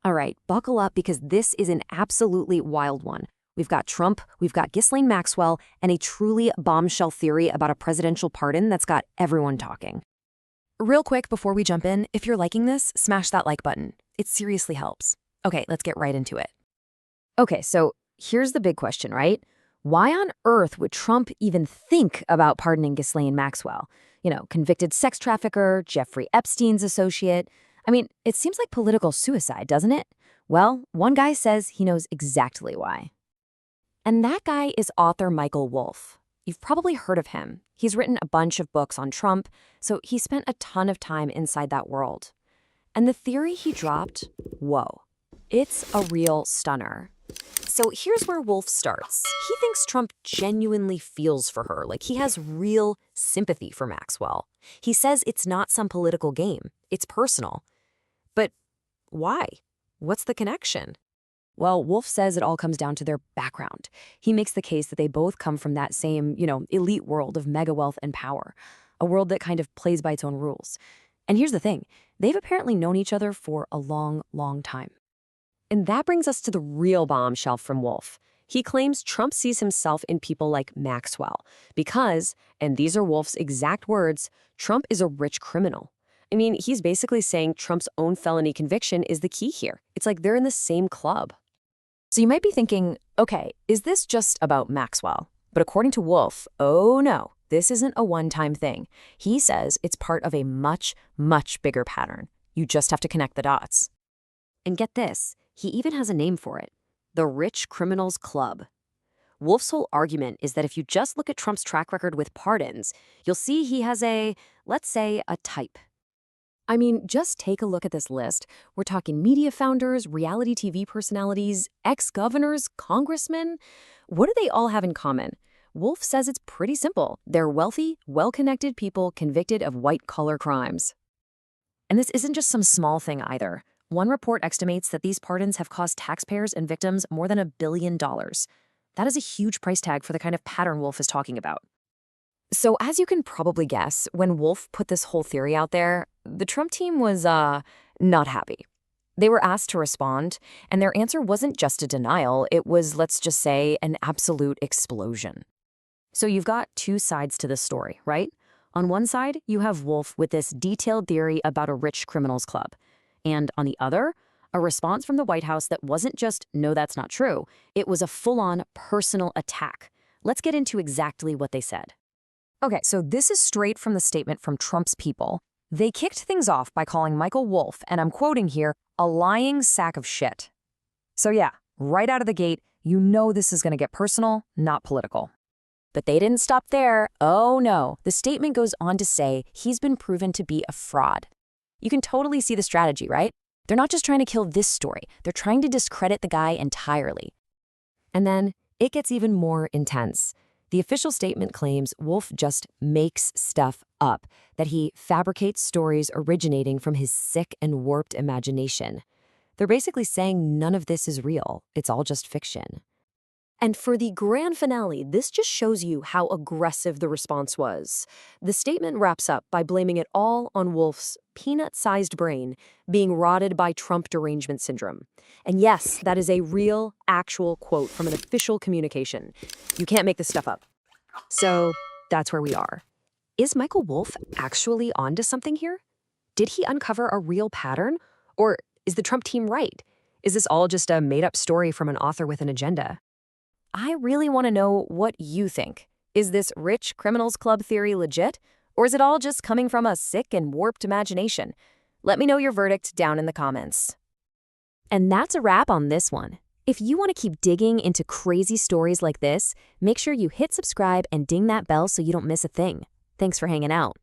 All right, buckle up because this is an absolutely wild one. We've got Trump, we've got Ghislaine Maxwell, and a truly bombshell theory about a presidential pardon that's got everyone talking. Real quick before we jump in, if you're liking this, smash that like button. It seriously helps. Okay, let's get right into it. Okay, so here's the big question, right? Why on earth would Trump even think about pardoning Ghislaine Maxwell? Convicted sex trafficker, Jeffrey Epstein's associate. I mean, it seems like political suicide, doesn't it? Well, one guy says he knows exactly why. And that guy is author Michael Wolff. You've probably heard of him. He's written a bunch of books on Trump, so he spent a ton of time inside that world. And the theory he dropped, whoa, it's a real stunner. So here's where Wolff starts. He thinks Trump genuinely feels for her, like he has real sympathy for Maxwell. He says it's not some political game, it's personal. But why? What's the connection? Well, Wolff says it all comes down to their background. He makes the case that they both come from that same, elite world of mega wealth and power, a world that kind of plays by its own rules. And here's the thing, they've apparently known each other for a long, long time. And that brings us to the real bombshell from Wolff. He claims Trump sees himself in people like Maxwell because, and these are Wolff's exact words, Trump is a rich criminal. I mean, he's basically saying Trump's own felony conviction is the key here. It's like they're in the same club. So you might be thinking, okay, is this just about Maxwell? But according to Wolff, oh no, this isn't a one-time thing. He says it's part of a much, much bigger pattern. You just have to connect the dots. And get this, he even has a name for it, the Rich Criminals Club. Wolff's whole argument is that if you just look at Trump's track record with pardons, you'll see he has let's say, a type. I mean, just take a look at this list. We're talking media founders, reality TV personalities, ex-governors, congressmen. What do they all have in common? Wolff says it's pretty simple. They're wealthy, well-connected people convicted of white-collar crimes. And this isn't just some small thing either. One report estimates that these pardons have cost taxpayers and victims more than $1 billion. That is a huge price tag for the kind of pattern Wolff is talking about. So as you can probably guess, when Wolff put this whole theory out there, the Trump team was, not happy. They were asked to respond, and their answer wasn't just a denial, it was, let's just say, an absolute explosion. So you've got two sides to this story, right? On one side, you have Wolff with this detailed theory about a rich criminals club. And on the other, a response from the White House that wasn't just, no, that's not true. It was a full-on personal attack. Let's get into exactly what they said. Okay, so this is straight from the statement from Trump's people. They kicked things off by calling Michael Wolff, and I'm quoting here, a lying sack of shit. So yeah, right out of the gate, you know this is going to get personal, not political. But they didn't stop there. Oh no, the statement goes on to say he's been proven to be a fraud. You can totally see the strategy, right? They're not just trying to kill this story. They're trying to discredit the guy entirely. And then it gets even more intense. The official statement claims Wolff just makes stuff up, that he fabricates stories originating from his sick and warped imagination. They're basically saying none of this is real. It's all just fiction. And for the grand finale, this just shows you how aggressive the response was. The statement wraps up by blaming it all on Wolff's peanut-sized brain being rotted by Trump derangement syndrome. And yes, that is a real, actual quote from an official communication. You can't make this stuff up. So that's where we are. Is Michael Wolff actually onto something here? Did he uncover a real pattern? Or is the Trump team right? Is this all just a made-up story from an author with an agenda? I really want to know what you think. Is this rich criminals club theory legit? Or is it all just coming from a sick and warped imagination? Let me know your verdict down in the comments. And that's a wrap on this one. If you want to keep digging into crazy stories like this, make sure you hit subscribe and ding that bell so you don't miss a thing. Thanks for hanging out.